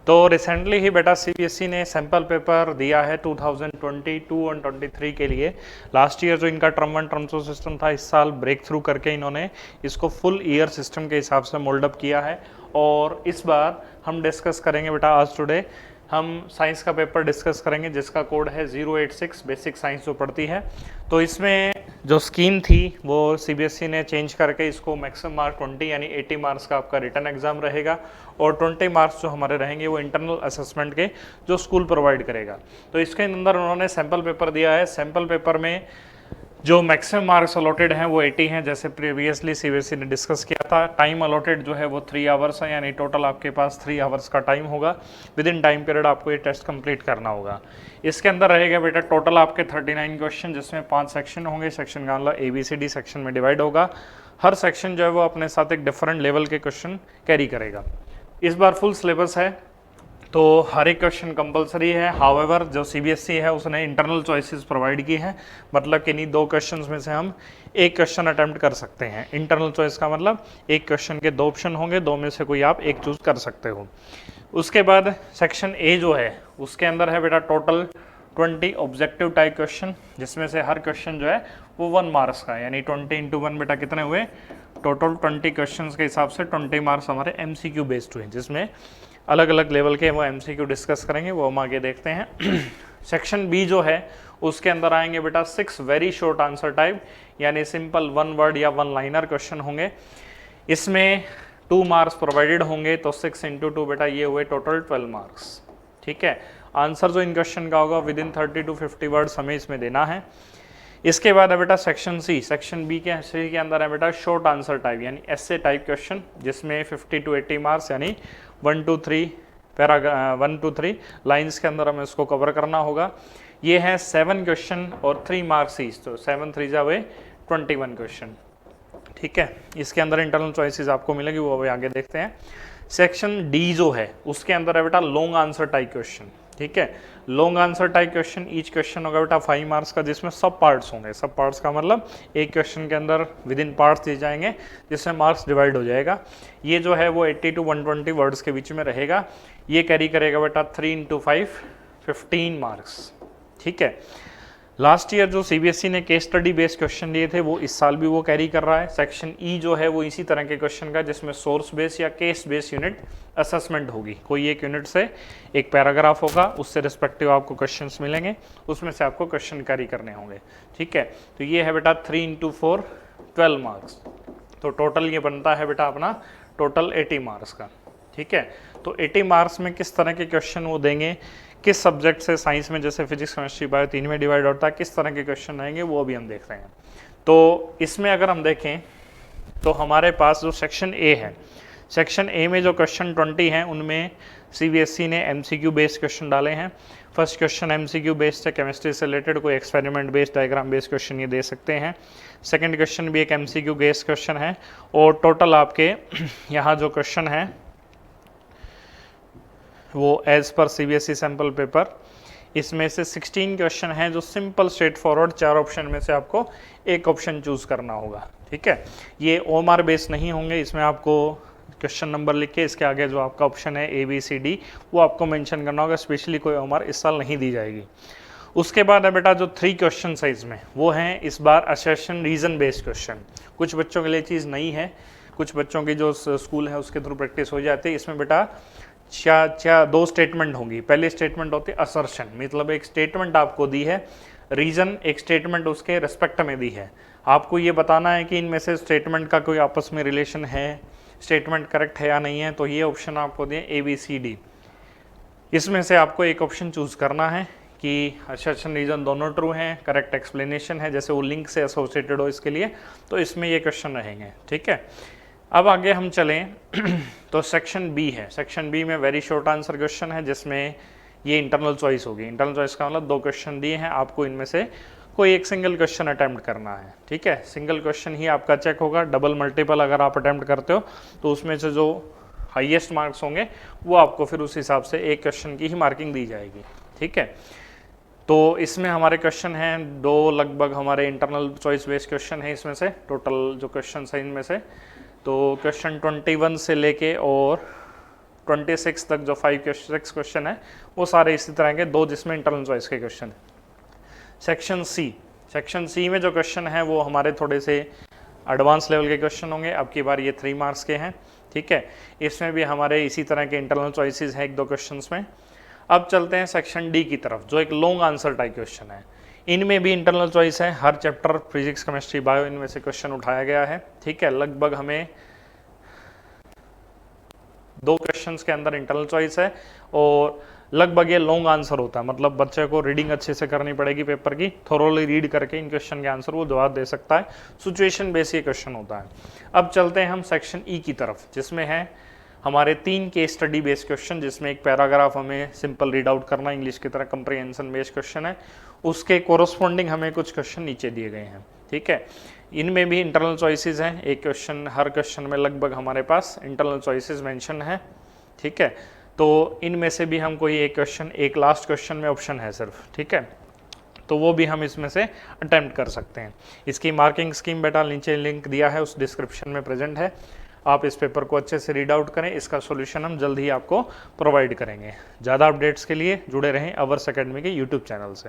तो रिसेंटली ही बेटा सीबीएसई ने सैम्पल पेपर दिया है 2022 और 23 के लिए। लास्ट ईयर जो इनका टर्म 1 टर्म 2 सिस्टम था, इस साल ब्रेक थ्रू करके इन्होंने इसको फुल ईयर सिस्टम के हिसाब से मोल्ड अप किया है। और इस बार हम डिस्कस करेंगे बेटा, आज टुडे हम साइंस का पेपर डिस्कस करेंगे जिसका कोड है 086 बेसिक साइंस जो पढ़ती है। तो इसमें जो स्कीम थी वो सीबीएसई ने चेंज करके इसको मैक्सिमम मार्क 20 यानी 80 मार्क्स का आपका रिटर्न एग्जाम रहेगा और 20 मार्क्स जो हमारे रहेंगे वो इंटरनल असेसमेंट के जो स्कूल प्रोवाइड करेगा। तो इसके अंदर उन्होंने सैम्पल पेपर दिया है। सैम्पल पेपर में जो मैक्सिमम मार्क्स अलॉटेड हैं वो 80 हैं, जैसे प्रीवियसली सीबीएसई ने डिस्कस किया था। टाइम अलॉटेड जो है वो 3 आवर्स है, यानी टोटल आपके पास 3 आवर्स का टाइम होगा। विद इन टाइम पीरियड आपको ये टेस्ट कंप्लीट करना होगा। इसके अंदर रहेगा बेटा टोटल आपके 39 क्वेश्चन, जिसमें 5 सेक्शन होंगे। सेक्शन का मतलब ABCD सेक्शन में डिवाइड होगा। हर सेक्शन जो है वो अपने साथ एक डिफरेंट लेवल के क्वेश्चन कैरी करेगा। इस बार फुल सिलेबस है तो हर एक क्वेश्चन कंपलसरी है। हाउएवर जो सीबीएसई है उसने इंटरनल चॉइसेस प्रोवाइड की है, मतलब कि इन्हीं 2 क्वेश्चंस में से हम एक क्वेश्चन अटेम्प्ट कर सकते हैं। इंटरनल चॉइस का मतलब एक क्वेश्चन के 2 ऑप्शन होंगे, 2 में से कोई आप एक चूज कर सकते हो। उसके बाद सेक्शन ए जो है उसके अंदर है बेटा टोटल 20 ऑब्जेक्टिव टाइप क्वेश्चन, जिसमें से हर क्वेश्चन जो है वो 1 मार्क्स का है, यानी 20 इंटू 1 बेटा कितने हुए, टोटल 20 क्वेश्चन के हिसाब से 20 मार्क्स हमारे MCQ बेस्ड हुए, जिसमें अलग अलग लेवल के वो MCQ डिस्कस करेंगे, वो हम आगे देखते हैं। सेक्शन बी जो है उसके अंदर आएंगे बेटा 6 वेरी शॉर्ट आंसर टाइप, यानी सिंपल 1 वर्ड या 1 लाइनर क्वेश्चन होंगे। इसमें 2 मार्क्स प्रोवाइडेड होंगे, तो 6 इंटू 2 बेटा ये हुए टोटल 12 मार्क्स। ठीक है, आंसर जो इन क्वेश्चन का होगा विद इन 30 to 50 वर्ड्स हमें इसमें देना है। इसके बाद है बेटा सेक्शन सी। सेक्शन बी के अंदर है बेटा शॉर्ट आंसर टाइप, यानी एसे टाइप क्वेश्चन, जिसमें 50 to 80 मार्क्स, यानी 1 to 3 लाइन्स के अंदर हमें इसको कवर करना होगा। ये है 7 क्वेश्चन और 3 मार्क्स ईच, तो 7 3 जा हुए 21 क्वेश्चन। ठीक है, इसके अंदर इंटरनल चॉइसेस आपको मिलेगी, वो अभी आगे देखते हैं। सेक्शन डी जो है उसके अंदर है बेटा लॉन्ग आंसर टाइप क्वेश्चन। ठीक है, long answer type question, each question होगा बेटा 5 मार्क्स का, जिसमें सब पार्ट्स होंगे। सब पार्ट्स का मतलब एक क्वेश्चन के अंदर विद इन पार्ट्स दिए जाएंगे, जिसमें मार्क्स डिवाइड हो जाएगा। ये जो है वो 80 to 120 वर्ड्स के बीच में रहेगा। ये कैरी करेगा बेटा 3 into 5 15 मार्क्स। ठीक है, लास्ट ईयर जो सीबीएसई ने केस स्टडी बेस्ड क्वेश्चन लिए थे वो इस साल भी वो कैरी कर रहा है। सेक्शन ई जो है वो इसी तरह के क्वेश्चन का, जिसमें सोर्स बेस या केस बेस्ड यूनिट असेसमेंट होगी। कोई एक यूनिट से एक पैराग्राफ होगा, उससे रिस्पेक्टिव आपको क्वेश्चंस मिलेंगे, उसमें से आपको क्वेश्चन कैरी करने होंगे। ठीक है, तो ये है बेटा 3 into 4 12 मार्क्स, तो टोटल ये बनता है बेटा अपना टोटल 80 मार्क्स का। ठीक है, तो 80 मार्क्स में किस तरह के क्वेश्चन वो देंगे, किस सब्जेक्ट से, साइंस में जैसे फिजिक्स केमिस्ट्री बायो 3 में डिवाइड होता है, किस तरह के क्वेश्चन आएंगे वो भी हम देख रहे हैं। तो इसमें अगर हम देखें तो हमारे पास जो सेक्शन ए है, सेक्शन ए में जो क्वेश्चन 20 हैं उनमें सीबीएसई ने MCQ बेस्ड क्वेश्चन डाले हैं। फर्स्ट क्वेश्चन MCQ बेस्ड है, केमिस्ट्री से रिलेटेड कोई experiment based, diagram based question ये दे सकते हैं। सेकंड क्वेश्चन भी एक MCQ बेस्ड क्वेश्चन है, और टोटल आपके यहाँ जो क्वेश्चन है वो as per CBSE sample paper, इसमें से 16 क्वेश्चन हैं जो सिंपल स्ट्रेट फॉरवर्ड, 4 ऑप्शन में से आपको एक ऑप्शन चूज करना होगा। ठीक है, ये OMR बेस्ड नहीं होंगे, इसमें आपको क्वेश्चन नंबर लिख के इसके आगे जो आपका ऑप्शन है ABCD वो आपको मेंशन करना होगा। स्पेशली कोई OMR इस साल नहीं दी जाएगी। उसके बाद है बेटा जो 3 क्वेश्चन साइज में वो हैं इस बार असर्शन रीजन बेस्ड क्वेश्चन। कुछ बच्चों के लिए चीज़ नई है, कुछ बच्चों की जो स्कूल है उसके थ्रू प्रैक्टिस हो जाती है। इसमें बेटा 2 स्टेटमेंट होंगी। पहली स्टेटमेंट होती है असर्शन, मतलब एक स्टेटमेंट आपको दी है, रीजन एक स्टेटमेंट उसके रिस्पेक्ट में दी है। आपको ये बताना है कि इनमें से स्टेटमेंट का कोई आपस में रिलेशन है, स्टेटमेंट करेक्ट है या नहीं है। तो ये ऑप्शन आपको दिए ABCD, इसमें से आपको एक ऑप्शन चूज करना है कि असर्शन रीजन दोनों ट्रू हैं, करेक्ट एक्सप्लेनेशन है, जैसे वो लिंक से एसोसिएटेड हो इसके लिए, तो इसमें ये क्वेश्चन रहेंगे। ठीक है, अब आगे हम चलें तो सेक्शन बी है। सेक्शन बी में वेरी शॉर्ट आंसर क्वेश्चन है, जिसमें ये इंटरनल चॉइस होगी। इंटरनल चॉइस का मतलब 2 क्वेश्चन दिए हैं, आपको इनमें से कोई एक सिंगल क्वेश्चन अटेम्प्ट करना है। ठीक है, सिंगल क्वेश्चन ही आपका चेक होगा। डबल मल्टीपल अगर आप अटेम्प्ट करते हो तो उसमें से जो हाईएस्ट मार्क्स होंगे वो आपको फिर उस हिसाब से एक क्वेश्चन की ही मार्किंग दी जाएगी। ठीक है, तो इसमें हमारे क्वेश्चन हैं 2 लगभग हमारे इंटरनल चॉइस बेस्ड क्वेश्चन है। इसमें से टोटल जो क्वेश्चन है इनमें से तो क्वेश्चन 21 से लेके और 26 तक जो 6 क्वेश्चन है वो सारे इसी तरह के, 2 जिसमें इंटरनल चॉइस के क्वेश्चन है। सेक्शन सी में जो क्वेश्चन है वो हमारे थोड़े से एडवांस लेवल के क्वेश्चन होंगे। अब की बार ये 3 मार्क्स के हैं, ठीक है। इसमें भी हमारे इसी तरह के इंटरनल चॉइसेस हैं 1-2 क्वेश्चंस में। अब चलते हैं सेक्शन डी की तरफ, जो एक लॉन्ग आंसर टाइप क्वेश्चन है। इनमें भी इंटरनल चॉइस है, हर चैप्टर फिजिक्स, केमिस्ट्री, बायो, इनमें से क्वेश्चन उठाया गया है, ठीक है। लगभग हमें 2 क्वेश्चंस के अंदर इंटरनल चॉइस है और लगभग ये लॉन्ग आंसर होता है, मतलब बच्चे को रीडिंग अच्छे से करनी पड़ेगी पेपर की, थोरोली रीड करके इन क्वेश्चन के आंसर वो जवाब दे सकता है। सिचुएशन बेस्ड ये क्वेश्चन होता है। अब चलते हैं हम सेक्शन ई की तरफ, जिसमें है हमारे 3 केस स्टडी बेस्ड क्वेश्चन, जिसमें एक पैराग्राफ हमें सिंपल रीड आउट करना, इंग्लिश की तरह कंप्रीहेंशन बेस्ड क्वेश्चन है, उसके कोरस्पॉन्डिंग हमें कुछ क्वेश्चन नीचे दिए गए हैं, ठीक है। इनमें भी इंटरनल चॉइसेस हैं, एक क्वेश्चन, हर क्वेश्चन में लगभग हमारे पास इंटरनल चॉइसेस मेंशन है, ठीक है। तो इनमें से भी हम कोई एक क्वेश्चन, एक लास्ट क्वेश्चन में ऑप्शन है सिर्फ, ठीक है, तो वो भी हम इसमें से अटेम्प्ट कर सकते हैं। इसकी मार्किंग स्कीम बेटा नीचे लिंक दिया है, उस डिस्क्रिप्शन में प्रेजेंट है। आप इस पेपर को अच्छे से रीड आउट करें, इसका सॉल्यूशन हम जल्द ही आपको प्रोवाइड करेंगे। ज़्यादा अपडेट्स के लिए जुड़े रहें अवर्स एकेडमी के यूट्यूब चैनल से।